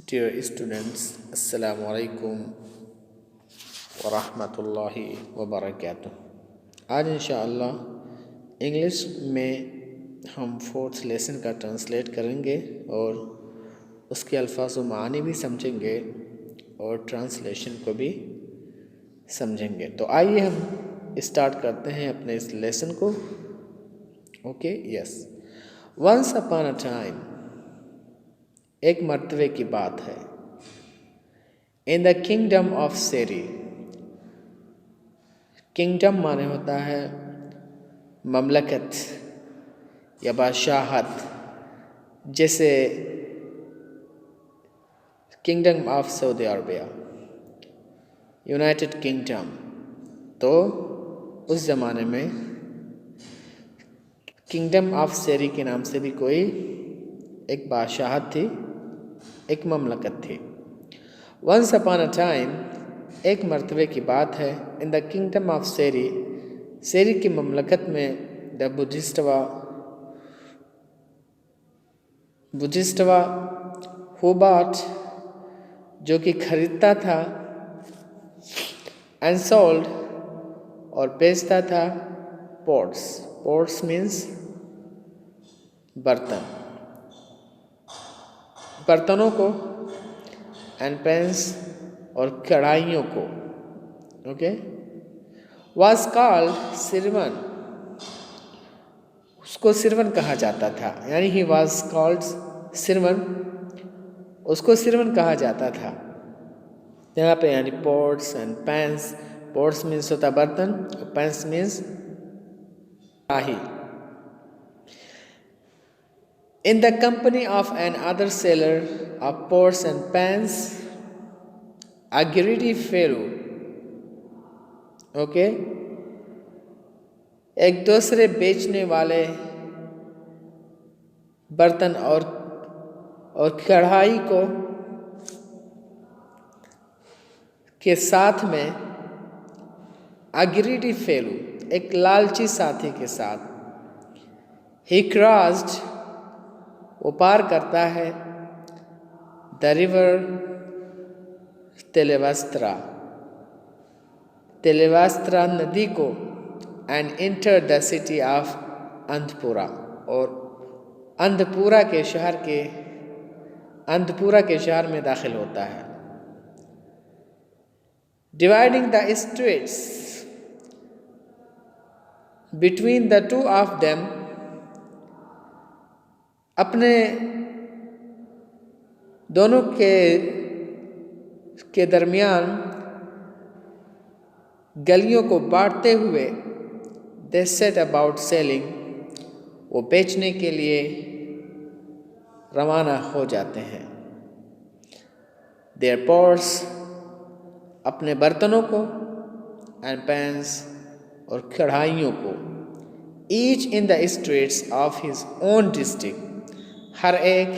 Dear students, Assalamu alaikum wa rahmatullahi wa barakatuh. आज इंशाअल्लाह English में हम फोर्थ लेसन का ट्रांसलेट करेंगे और उसके अल्फाज व मानी भी समझेंगे और ट्रांसलेशन को भी समझेंगे। तो आइए हम स्टार्ट करते हैं अपने इस लेसन को। Okay, yes. Once upon a time, एक मर्तबे की बात है। In the kingdom of Seri, kingdom माने होता है ममलकत या बादशाहत, जैसे kingdom of Saudi Arabia, United Kingdom. तो उस ज़माने में किंगडम ऑफ सेरी के नाम से भी कोई एक बादशाहत थी, एक ममलकत थी। वंस अपॉन अ टाइम, एक मर्तबे की बात है। इन द किंगडम ऑफ सेरी, सेरी की ममलकत में द बुद्धिस्टवा हुबाट, जो कि खरीदता था, एंड सोल्ड, और बेचता था, पोर्ट्स। पोर्ट्स मीन्स बर्तन, बर्तनों को, एंड पेंस, और कढ़ाइयों को। ओके, वाज कॉल्ड सिरवन, उसको सिरवन कहा जाता था, यानी ही वाज कॉल्ड सिरवन, उसको सिरवन कहा जाता था। यहाँ पे यानी पॉट्स एंड पैंस। पॉट्स मीन्स होता बर्तन और पैंस मीन्स कढ़ाई। In the company of another seller of pots and pans, a greedy Pharaoh, okay, एक दूसरे बेचने वाले बर्तन और कढ़ाई को के साथ में, a greedy Pharaoh, एक लालची साथी के साथ, he crossed, वो पार करता है, द रिवर तेलेवास्त्रा नदी को, and enter the city of Andhapura, और अंधपुरा के शहर में दाखिल होता है। Dividing the streets between the two of them, अपने दोनों के दरमियान गलियों को बांटते हुए, दे सेट अबाउट सेलिंग, वो बेचने के लिए रवाना हो जाते हैं। देयर पॉट्स, अपने बर्तनों को, एंड पैंस, और कढ़ाइयों को, each in the streets of his own district, हर एक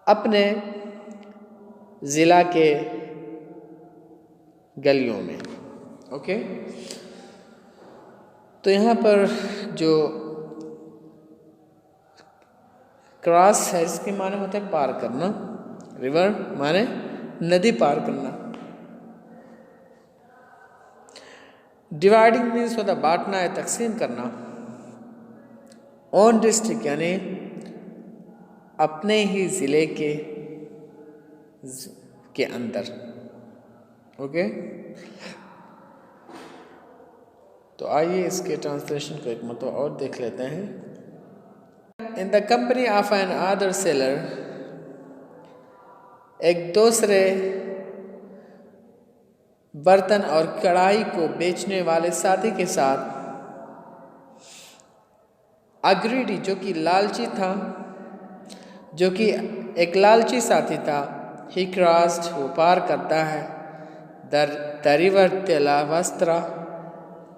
अपने ज़िला के गलियों में। ओके, तो यहाँ पर जो क्रॉस है, इसके माने होते हैं पार करना। रिवर माने नदी पार करना। डिवाइडिंग मीन्स होता बांटना है, तकसीम करना। ऑन डिस्ट्रिक्ट यानी अपने ही ज़िले के अंदर। ओके, तो आइए इसके ट्रांसलेशन को एक मतलब और देख लेते हैं। In the company of another seller, एक दूसरे बर्तन और कढ़ाई को बेचने वाले साथी के साथ, अग्रीडी, जो कि लालची था, जो कि एक लालची साथी था, ही क्रॉस्ड, वो पार करता है, द रिवर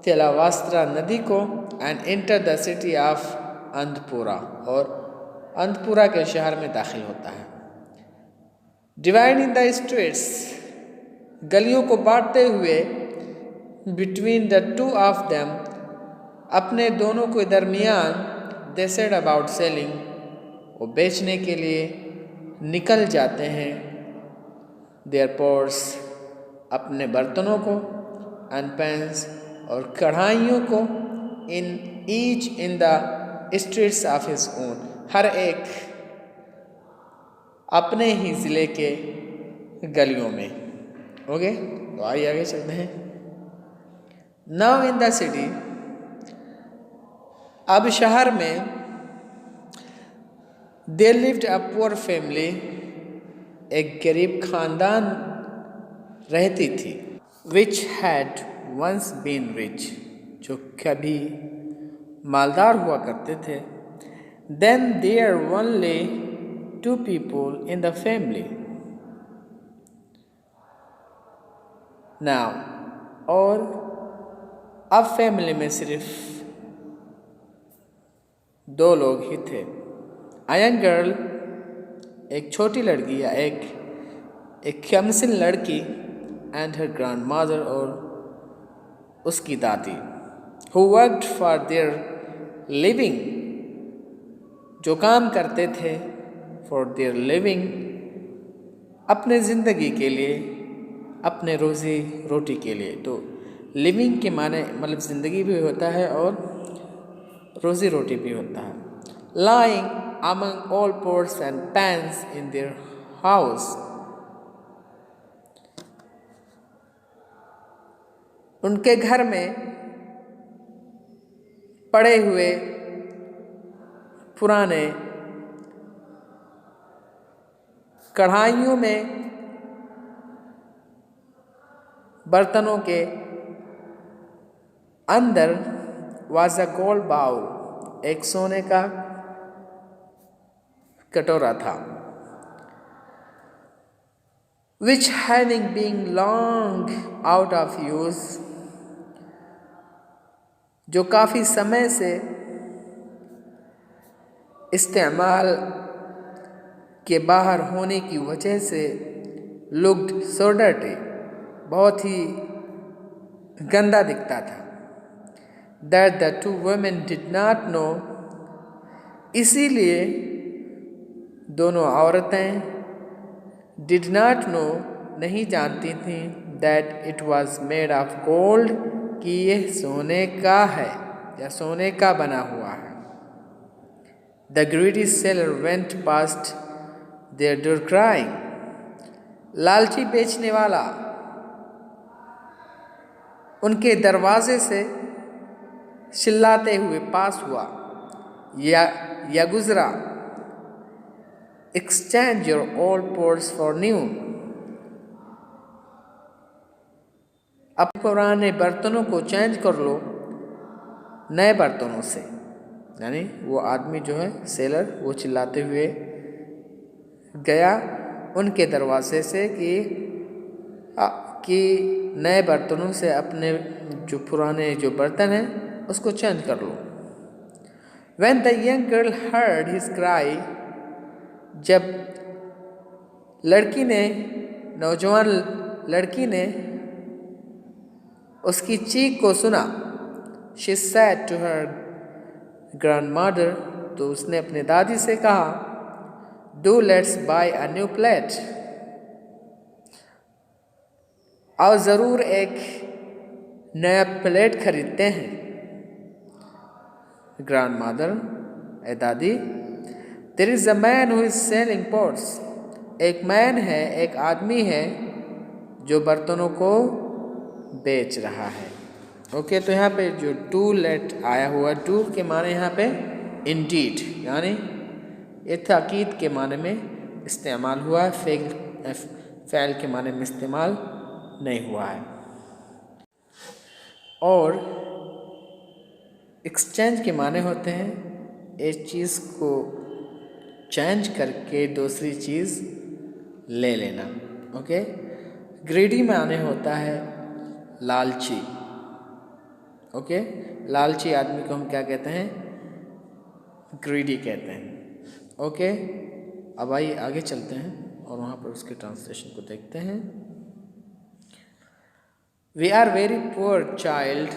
तेलावास्त्रा नदी को, and enter the city of Andhapura, और अंधपुरा के शहर में दाखिल होता है। डिवाइडिंग द स्ट्रीट्स, गलियों को बांटते हुए, between the two of them, अपने दोनों के दरमियान, दे सेड अबाउट सेलिंग, वो बेचने के लिए निकल जाते हैं देयर पोट्स, अपने बर्तनों को, एंड पैंस, और कढ़ाइयों को, in the streets of his own, हर एक अपने ही ज़िले के गलियों में। ओके, तो आइए आगे चलते हैं। नाउ इन द सिटी, अब शहर में, they lived a poor family, एक गरीब खानदान रहती थी, which had once been rich, जो कभी मालदार हुआ करते थे। Then there only 2 people in the family. Now, और अब फैमिली में सिर्फ 2 लोग ही थे। A young girl, एक छोटी लड़की या एक कमसिन लड़की, एंड हर ग्रैंड मदर, और उसकी दादी, who worked for their living, जो काम करते थे for their living, अपने ज़िंदगी के लिए, अपने रोज़ी रोटी के लिए। तो लिविंग के माने मतलब ज़िंदगी भी होता है और रोज़ी रोटी भी होता है। lying among all pots and pans in their house, उनके घर में पड़े हुए पुराने कढ़ाइयों में, बर्तनों के अंदर, was a gold bowl, एक सोने का कटोरा था, which having been long out of use, जो काफ़ी समय से इस्तेमाल के बाहर होने की वजह से, looked so dirty, बहुत ही गंदा दिखता था, that the 2 women did not know, इसीलिए दोनों औरतें did not know, नहीं जानती थीं, that it was made of gold, कि यह सोने का है या सोने का बना हुआ है। The greedy seller went past their door crying, लालची बेचने वाला उनके दरवाजे से चिल्लाते हुए पास हुआ या गुजरा। Exchange your old pots for new, अब पुराने बर्तनों को चेंज कर लो नए बर्तनों से। यानी वो आदमी जो है सेलर, वो चिल्लाते हुए गया उनके दरवाजे से कि नए बर्तनों से अपने जो पुराने जो बर्तन हैं उसको चेंज कर लो। When the young girl heard his cry, जब नौजवान लड़की ने उसकी चीख को सुना, she said to her grandmother, तो उसने अपने दादी से कहा, do let's buy a new plate, आओ ज़रूर एक नया प्लेट खरीदते हैं। grandmother, ए दादी, there is a man who is selling pots, एक मैन है, एक आदमी है जो बर्तनों को बेच रहा है। ओके, तो यहाँ पे जो टू लेट आया हुआ, टू के माने यहाँ पे इंडीड, यानी ये ताकीद के माने में इस्तेमाल हुआ है, फ़ेल के माने में इस्तेमाल नहीं हुआ है। और एक्सचेंज के माने होते हैं एक चीज़ को चेंज करके दूसरी चीज़ ले लेना। ओके, ग्रीडी माने होता है लालची। ओके, लालची आदमी को हम क्या कहते हैं? ग्रीडी कहते हैं। ओके, अब आइए आगे चलते हैं और वहाँ पर उसके ट्रांसलेशन को देखते हैं। We are very poor child,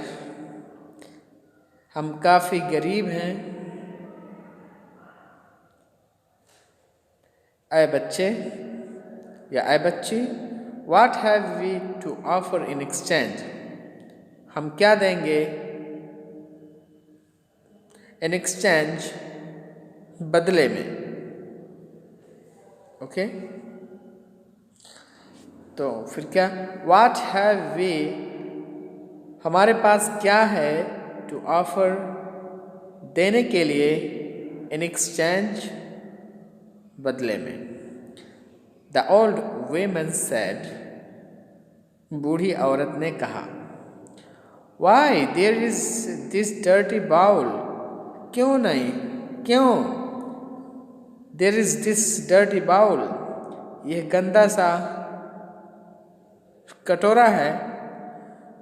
हम काफ़ी गरीब हैं। ऐ बच्चे या ऐ बच्ची, what have we to offer in exchange, हम क्या देंगे इन एक्सचेंज, बदले में। ओके तो फिर क्या, व्हाट हैव वी, हमारे पास क्या है, टू ऑफर, देने के लिए, इन एक्सचेंज, बदले में। द ओल्ड वेमन सेड, बूढ़ी औरत ने कहा। Why there is this dirty bowl, क्यों नहीं, क्यों, there is this dirty bowl, यह गंदा सा कटोरा है,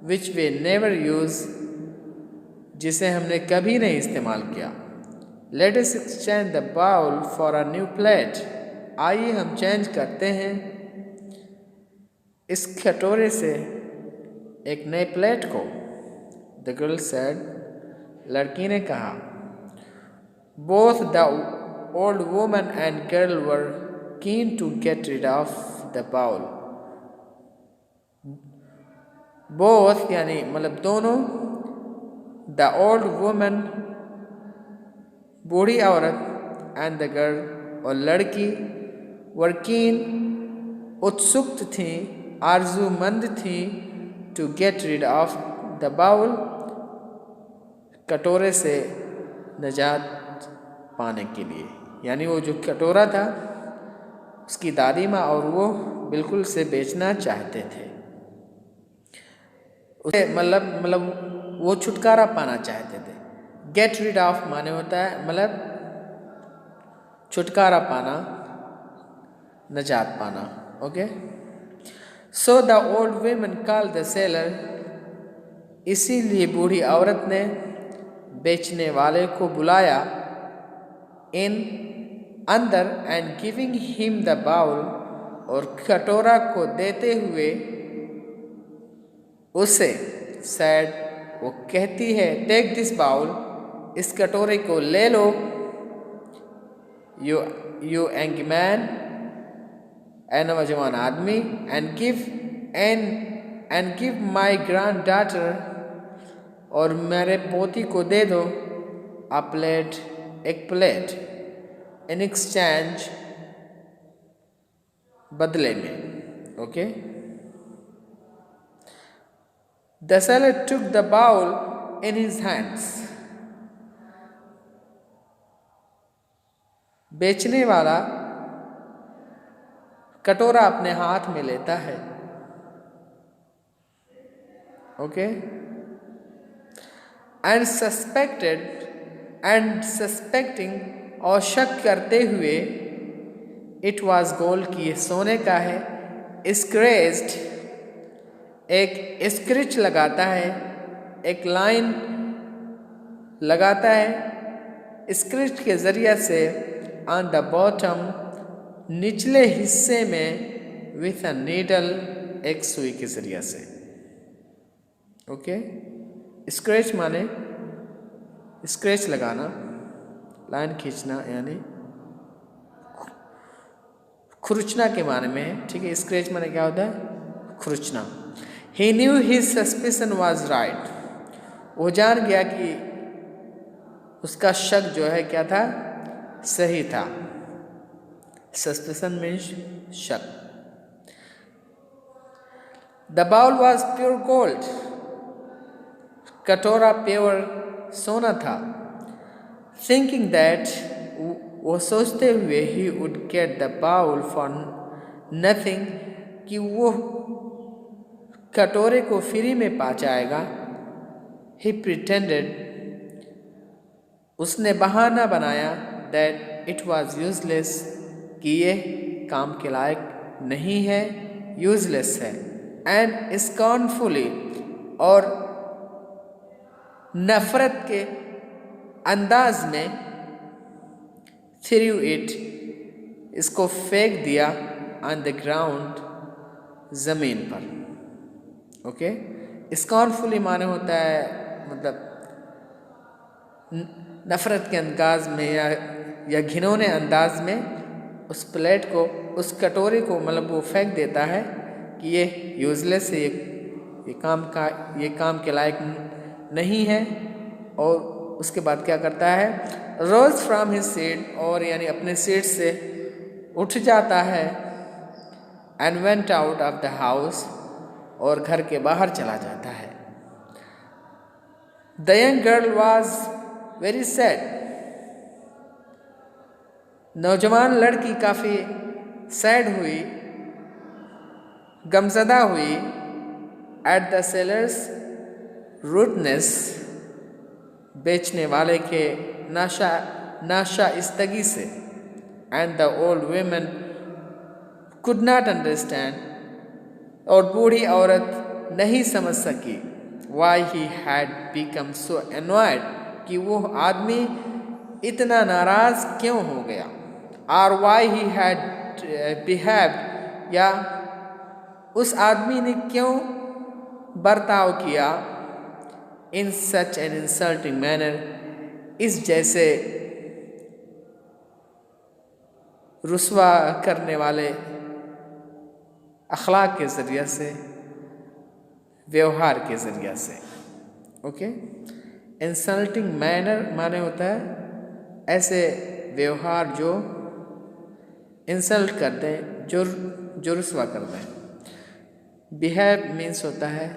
विच वे नेवर यूज, जिसे हमने कभी नहीं इस्तेमाल किया। Let us exchange the bowl for a new plate, आइए हम चेंज करते हैं इस कटोरे से एक नए प्लेट को। द गर्ल सेड, लड़की ने कहा। Both the old woman and girl were keen to get rid of the bowl, both यानी मतलब दोनों, द ओल्ड वुमन बूढ़ी औरत, एंड द गर्ल और लड़की, वर्कीन उत्सुक थी, आरजूमंद थी, to get rid of the bowl, कटोरे से निजात पाने के लिए। यानी वो जो कटोरा था उसकी दादी माँ और वो बिल्कुल से बेचना चाहते थे, उसे मतलब वो छुटकारा पाना चाहते थे। गेट रिड ऑफ माने होता है मतलब छुटकारा पाना, निजात पाना। Okay so the old women called the sailor, इसीलिए बूढ़ी औरत ने बेचने वाले को बुलाया, इन अंदर, and giving him the bowl, और कटोरा को देते हुए उसे, सैड वो कहती है, टेक दिस बाउल, इस कटोरे को ले लो, यू यंग मैन, ए नौजवान आदमी, and give my granddaughter, और मेरे पोती को दे दो, अ प्लेट, एक प्लेट, इन एक्सचेंज, बदले में। Okay the seller took the bowl in his hands, बेचने वाला कटोरा अपने हाथ में लेता है। ओके एंड सस्पेक्टिंग, और शक करते हुए, इट वॉज गोल्ड, की सोने का है, स्क्रेच्ड, एक स्क्रिच लगाता है, एक लाइन लगाता है स्क्रिच के जरिए से, ऑन द बॉटम, निचले हिस्से में, विथ अ नीडल, एक सुई के जरिए से। ओके स्क्रेच माने स्क्रेच लगाना, लाइन खींचना, यानी खुरचना के माने में है। ठीक है स्क्रेच माने क्या होता है, खुरचना। He knew his suspicion was right, वो जान गया कि उसका शक जो है क्या था, सही था। सस्पिशन मीन्स शक। The bowl was pure gold, कटोरा प्योर सोना था। थिंकिंग दैट, वो सोचते हुए, he would get the bowl for nothing, कि वो कटोरे को फ्री में पा जाएगा। ही प्रिटेंडेड, उसने बहाना बनाया, दैट इट वॉज यूजलेस, कि ये काम के लायक नहीं है, यूजलेस है। एंड स्कॉर्नफुली, और नफरत के अंदाज में, थ्रू इट, इसको फेंक दिया, ऑन द ग्राउंड, जमीन पर। ओके स्कॉर्नफुली माने होता है मतलब नफरत के अंदाज में या घिनौने अंदाज में उस प्लेट को, उस कटोरी को मतलब वो फेंक देता है कि ये यूज़लेस है, ये काम के लायक नहीं है। और उसके बाद क्या करता है, रोज फ्रॉम हिज सीट, और यानी अपने सीट से उठ जाता है, and went out of the house, और घर के बाहर चला जाता है। The young girl was very sad, नौजवान लड़की काफ़ी सैड हुई, गमज़दा हुई, एट द सेलर्स रूडनेस, बेचने वाले के नाशाइस्तगी से, and the old women could not understand, और बूढ़ी औरत नहीं समझ सकी, why he had become so annoyed, कि वो आदमी इतना नाराज क्यों हो गया, और वाई ही हैड बिहेव्ड, या उस आदमी ने क्यों बर्ताव किया, इन सच एन इंसल्टिंग मैनर, इस जैसे रुस्वा करने वाले अखलाक के ज़रिए से, व्यवहार के ज़रिए से। ओके, इंसल्टिंग मैनर माने होता है ऐसे व्यवहार जो इंसल्ट करते हैं, जो रुस्वा करते हैं। बिहेव मीन्स होता है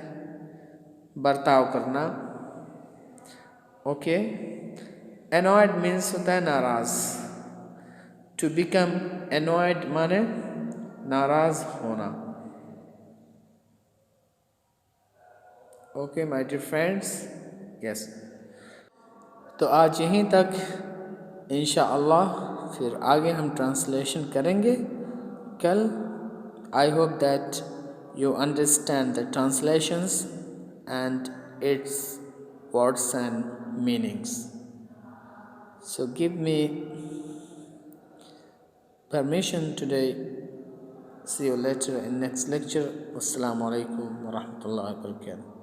बर्ताव करना। ओके, एनॉयड मीन्स होता है नाराज। टू बिकम एनॉयड माने नाराज होना। Okay my dear friends, yes, तो आज यहीं तक, इंशाअल्लाह फिर आगे हम ट्रांसलेशन करेंगे कल। I hope that you understand the translations and its words and meanings. So give me permission today. See you later in next lecture. Wassalamu alaikum wa rahmatullahi wa barakatuh.